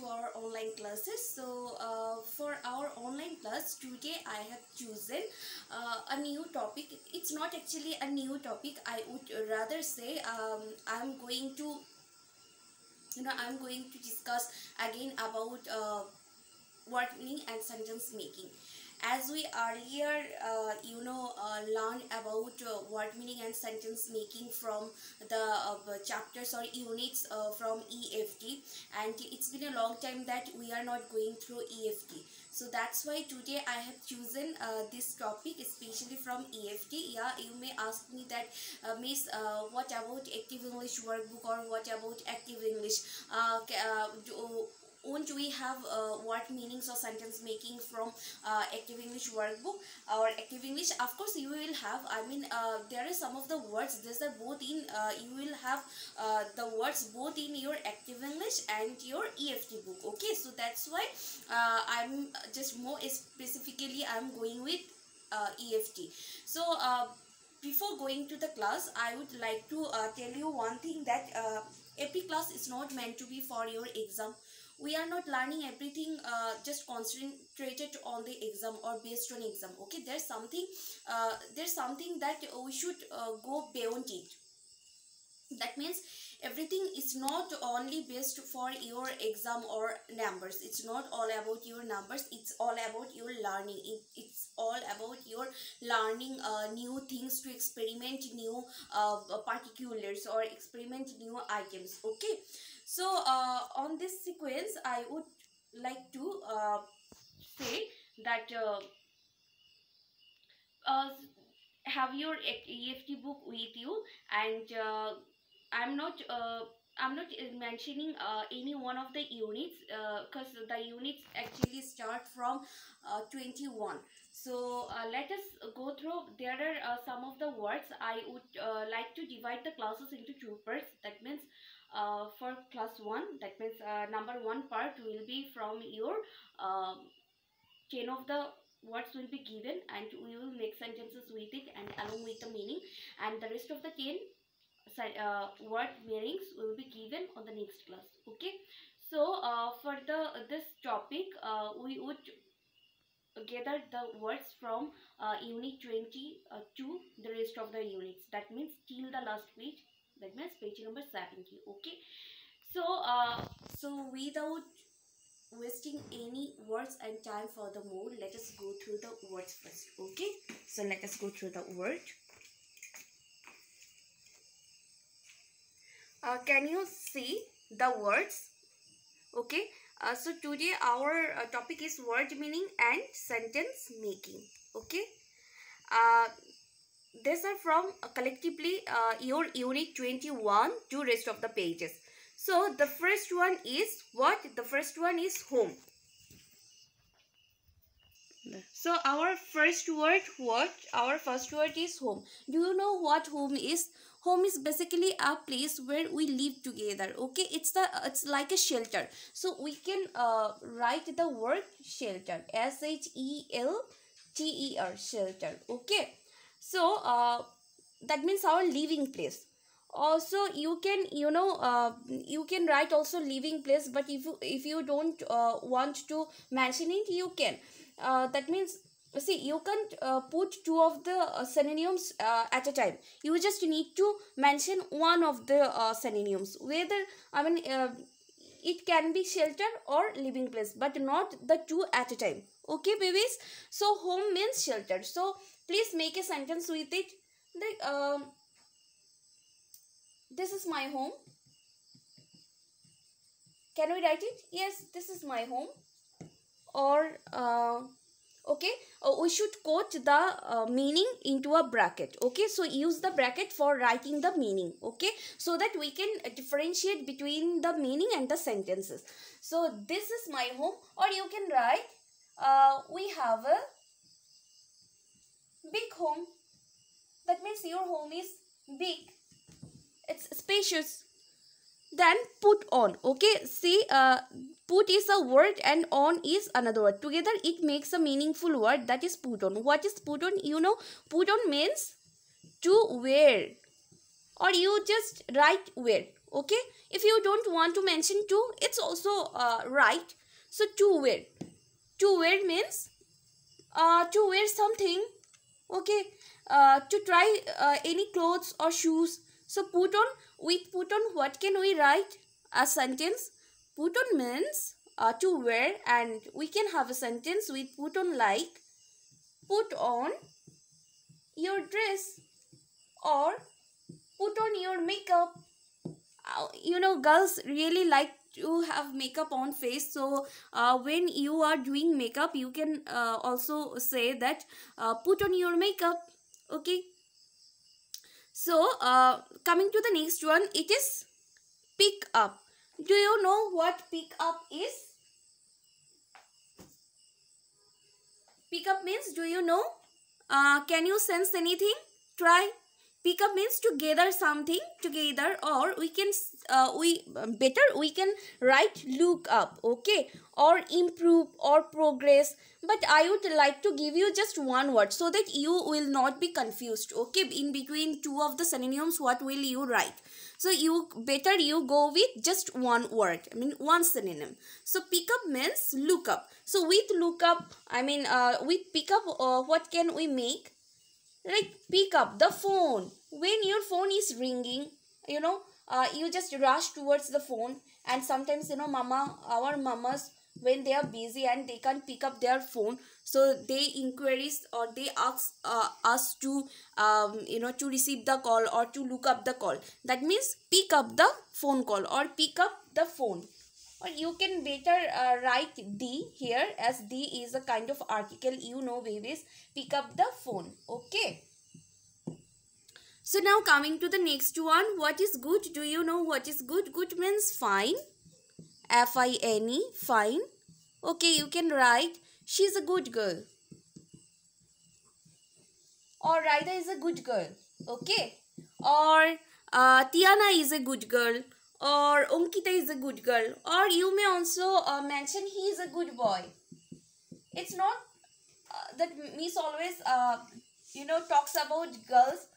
to our online classes. So for our online class today I have chosen a new topic. It's not actually a new topic, I would rather say I'm going to discuss again about word meaning and sentence making. As we earlier learned about word meaning and sentence making from the chapters or units from EFT, and it's been a long time that we are not going through EFT, so that's why today I have chosen this topic especially from EFT. Yeah, you may ask me that miss, what about active English workbook, or what about active English, won't we have word meanings or sentence making from active English workbook or active English? Of course you will have. I mean, there are some of the words, these are both in you will have the words both in your active English and your EFT book. Okay, so that's why I'm just more specifically I'm going with EFT. So before going to the class, I would like to tell you one thing, that AP class is not meant to be for your exam. We are not learning everything just concentrated on the exam or based on exam. Okay, there's something that we should go beyond it. That means everything is not only based for your exam or numbers. It's not all about your numbers, it's all about your learning. It's all about your learning new things, to experiment new particulars or experiment new items. Okay, so on this sequence I would like to say that uh, have your EFT book with you, and I'm not mentioning any one of the units, because the units actually start from 21. So let us go through. There are some of the words. I would like to divide the classes into two parts. That means for class 1, that means number 1 part will be from your 10 of the words will be given, and we will make sentences with it and along with the meaning, and the rest of the 10 word meanings will be given on the next class. Okay, so for this topic we would gather the words from unit 20 to the rest of the units. That means till the last page, that means page number 70. Okay, so so without wasting any words and time furthermore, let us go through the words first. Okay, so let us go through the word. Can you see the words? Okay, so today our topic is word meaning and sentence making. Okay, these are from collectively your unit 21 to rest of the pages. So the first one is what? The first one is home. So our first word, what? Our first word is home. Do you know what home is? Home is basically a place where we live together. Okay, it's like a shelter. So we can write the word shelter, SHELTER, shelter. Okay, so that means our living place. Also you can you can write also living place, but if you don't want to mention it, you can that means, see, you can't put two of the synonyms at a time. You just need to mention one of the synonyms, whether it can be shelter or living place, but not the two at a time. Okay babies, so home means shelter. So please make a sentence with it, like this is my home. Can we write it? Yes, this is my home. Or okay, we should quote the meaning into a bracket. Okay, so use the bracket for writing the meaning. Okay, so that we can differentiate between the meaning and the sentences. So this is my home, or you can write we have a big home. That means your home is big, it's spacious. Then put on. Okay, see, put is a word and on is another word. Together it makes a meaningful word, that is put on. What is put on? You know, put on means to wear, or you just write wear. Okay, if you don't want to mention to, it's also right. So to wear means to wear something. Okay, to try any clothes or shoes. So put on, with put on what can we write a sentence? Put on means to wear, and we can have a sentence with put on like, put on your dress, or put on your makeup. You know, girls really like to have makeup on face. So when you are doing makeup, you can also say that put on your makeup. Okay, so coming to the next one, it is pick up. Do you know what pick up is? Pick up means, do you know? Can you sense anything? Try. Pick up means to gather something together, or we can we can write look up. Okay, or improve or progress. But I would like to give you just one word so that you will not be confused. Okay, in between two of the synonyms, what will you write? So you better you go with just one word, I mean one synonym. So pick up means look up. So with look up, I mean with pick up, what can we make? Like pick up the phone. When your phone is ringing, you know, you just rush towards the phone. And sometimes, you know, our mamas, when they are busy and they can't pick up their phone, so they inquiries or they ask us to you know, to receive the call or to look up the call. That means pick up the phone call or pick up the phone. Or you can better write the here, as the is a kind of article, you know, babies. Pick up the phone. Okay, so now coming to the next one, what is good? Do you know what is good? Good means fine. Fine, fine. Okay, you can write she's a good girl, or Raida is a good girl. Okay, or Tiana is a good girl, or Onkita is a good girl, or you may also mention he is a good boy. It's not that Miss always you know, talks about girls.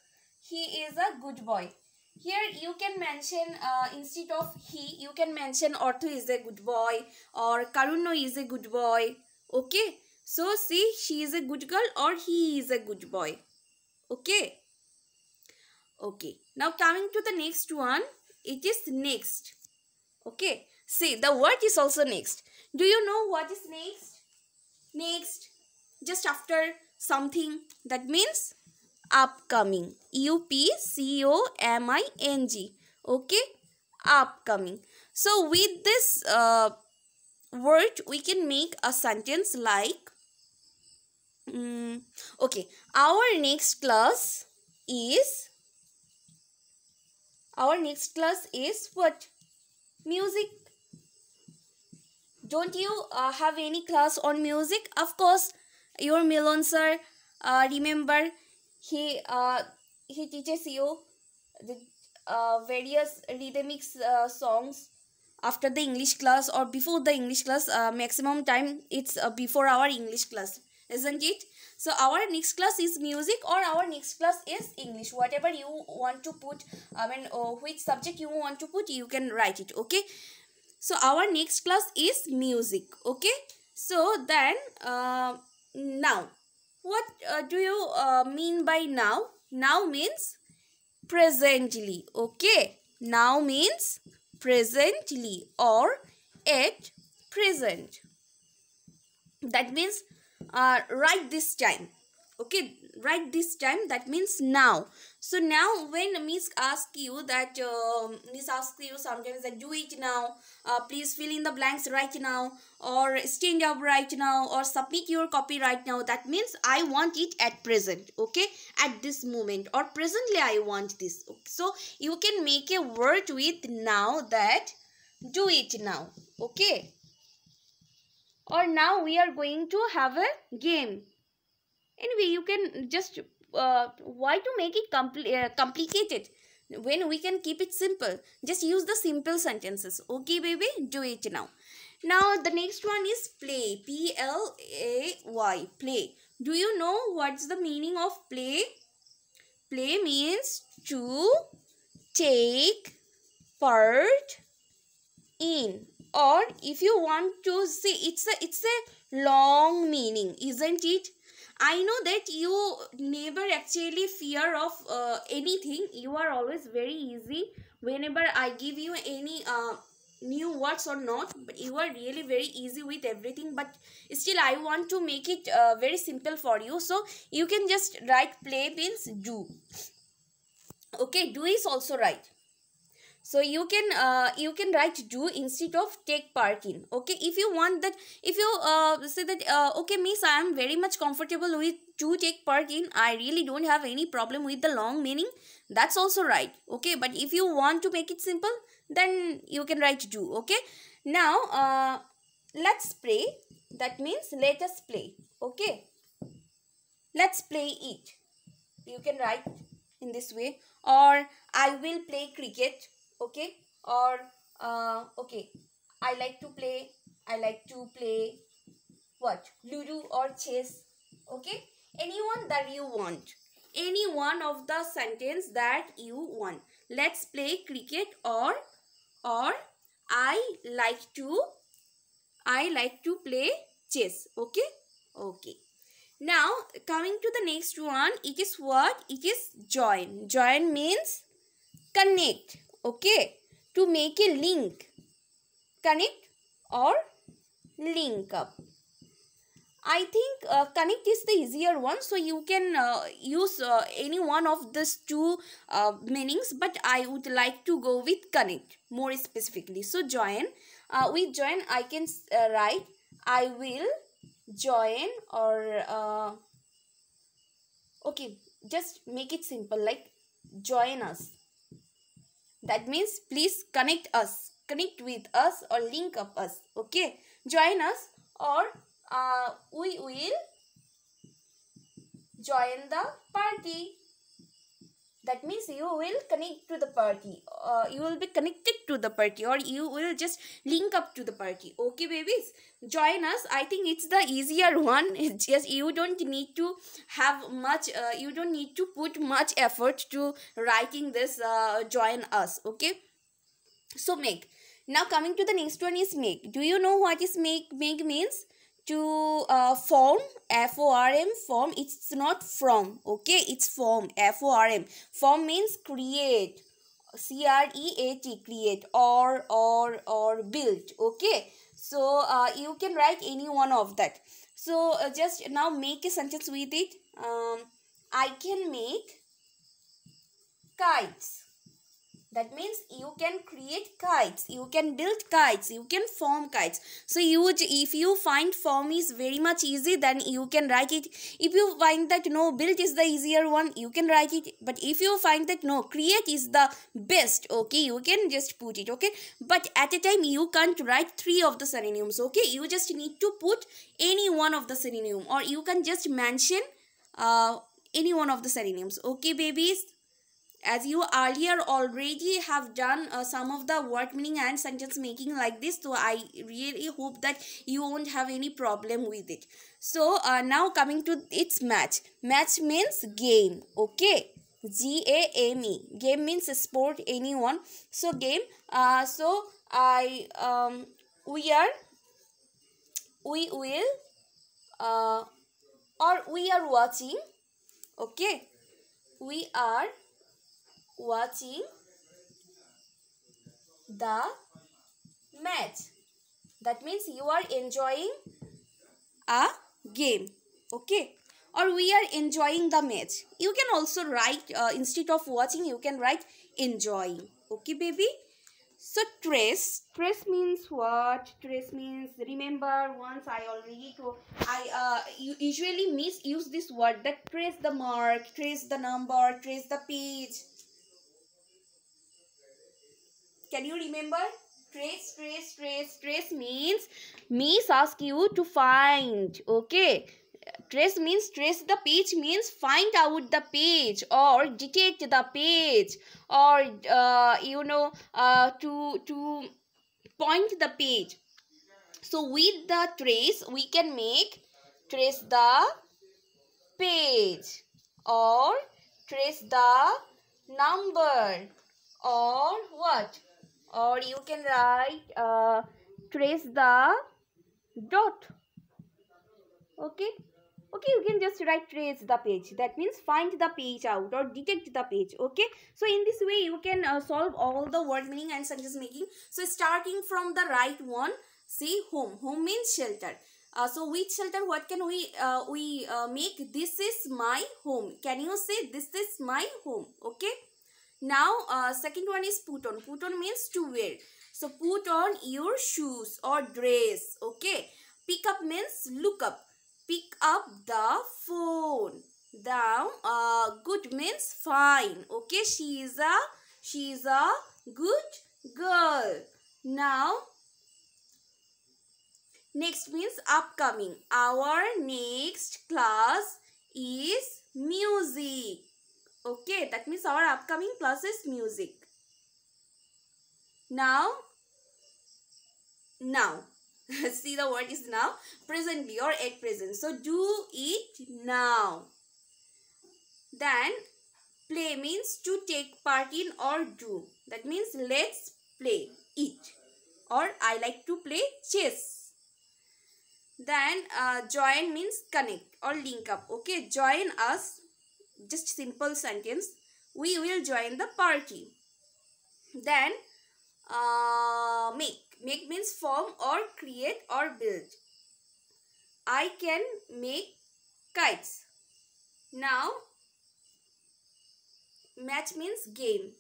He is a good boy. Here you can mention instead of he, you can mention Ortho is a good boy, or Karuno is a good boy. Okay, so see, she is a good girl or he is a good boy. Okay, okay, now coming to the next one, it is next. Okay, see, the word is also next. Do you know what is next? Next, just after something, that means upcoming. UPCOMING. Okay, upcoming. So with this word, we can make a sentence like okay, our next class is what? Music. Don't you have any class on music? Of course, your Milon sir, remember, he teaches you the various rhythmic songs after the English class or before the English class. Maximum time it's before our English class, isn't it? So our next class is music, or our next class is English. Whatever you want to put, I mean, which subject you want to put, you can write it. Okay, so our next class is music. Okay, so then now, what do you mean by now? Now means presently. Okay, now means presently or at present. That means right this time. Okay, right this time, that means now. So now when Miss asks you that Miss asks you sometimes that do it now, please fill in the blanks right now, or stand up right now, or submit your copy right now, that means I want it at present. Okay, at this moment, or presently I want this. Okay? So you can make a word with now, that do it now. Okay, or now we are going to have a game. Anyway, you can just why to make it complicated when we can keep it simple? Just use the simple sentences. Okay, baby, do it now. Now the next one is play. Play. Play. Do you know what's the meaning of play? Play means to take part in. Or if you want to see, it's a long meaning, isn't it? I know that you never actually fear of anything. You are always very easy whenever I give you any new words or not, but you are really very easy with everything. But still I want to make it very simple for you, so you can just write play means do. Okay, do is also right. So you can write do instead of take part in. Okay, if you want that, if you say that okay miss, I am very much comfortable with to take part in, I really don't have any problem with the long meaning, that's also right. Okay, but if you want to make it simple, then you can write do. Okay, now let's play, that means let us play. Okay, let's play it, you can write in this way. Or I will play cricket. Okay, or okay, I like to play what, ludo or chess. Okay, anyone that you want, any one of the sentence that you want. Let's play cricket, or i like to play chess. Okay, okay. Now coming to the next one, it is what, it is join. Join means connect. Okay, to make a link, connect or link up. I think connect is the easier one, so you can use any one of these two meanings, but I would like to go with connect more specifically. So join, with join I can write I will join, or okay, just make it simple like join us. That means please connect with us or link up us. Okay, join us, or we will join the party. That means you will connect to the party, you will be connected to the party, or you will just link up to the party. Okay babies, join us, I think it's the easier one. It's just you don't need to have much you don't need to put much effort to writing this join us. Okay, so make. Now coming to the next one is make. Do you know what is make? Make means to form, form, form. It's not from. Okay, it's form, form. Form means create, create, create, or build. Okay, so you can write any one of that. So just now make a sentence with it. I can make kites. That means you can create kites, you can build kites, you can form kites. So if you find form is very much easy, then you can write it. If you find that no, build is the easier one, you can write it. But if you find that no, create is the best, okay, you can just put it. Okay, but at a time you can't write three of the synonyms. Okay, you just need to put any one of the synonym, or you can just mention any one of the synonyms. Okay babies, as you earlier already have done some of the word meaning and sentence making like this, so I really hope that you won't have any problem with it. So now coming to its match. Match means game. Okay, game. Game means sport, anyone. So game. So I we will or we are watching. Okay, we are watching the match. That means you are enjoying a game. Okay, or we are enjoying the match. You can also write instead of watching, you can write enjoying. Okay baby. So trace means what? Trace means, remember once I already told, I usually misuse this word, that trace the mark, trace the number, trace the page. Can you remember? Trace means Miss ask you to find. Okay, trace means trace the page means find out the page or detect the page, or to point the page. So with the trace we can make trace the page, or trace the number, or what, or you can write trace the dot. Okay, okay, you can just write trace the page, that means find the page out or detect the page. Okay, so in this way you can solve all the word meaning and sentence making. So starting from the right one, see, home. Home means shelter. So with shelter, what can we make? This is my home. Can you say this is my home? Okay, now second one is put on. Put on means to wear. So put on your shoes or dress. Okay, pick up means look up. Pick up the phone. Down, good means fine. Okay, she is a good girl. Now next means upcoming. Our next class is music. Okay, that means our upcoming class is music. Now see, the word is now, presently or at present. So do it now. Then play means to take part in or do. That means let's play it, or I like to play chess. Then join means connect or link up. Okay, join us, just simple sentence, we will join the party. Then make means form or create or build. I can make kites. Now match means game,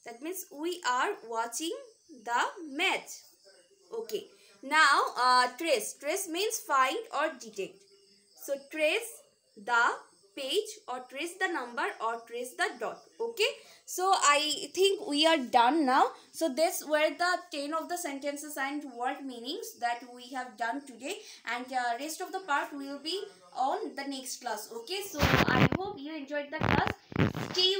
that means we are watching the match. Okay, now trace means find or detect. So trace the page or trace the number or trace the dot. Okay, so I think we are done now. So this were the 10 of the sentences and word meanings that we have done today, and rest of the part will be on the next class. Okay, so I hope you enjoyed the class. Stay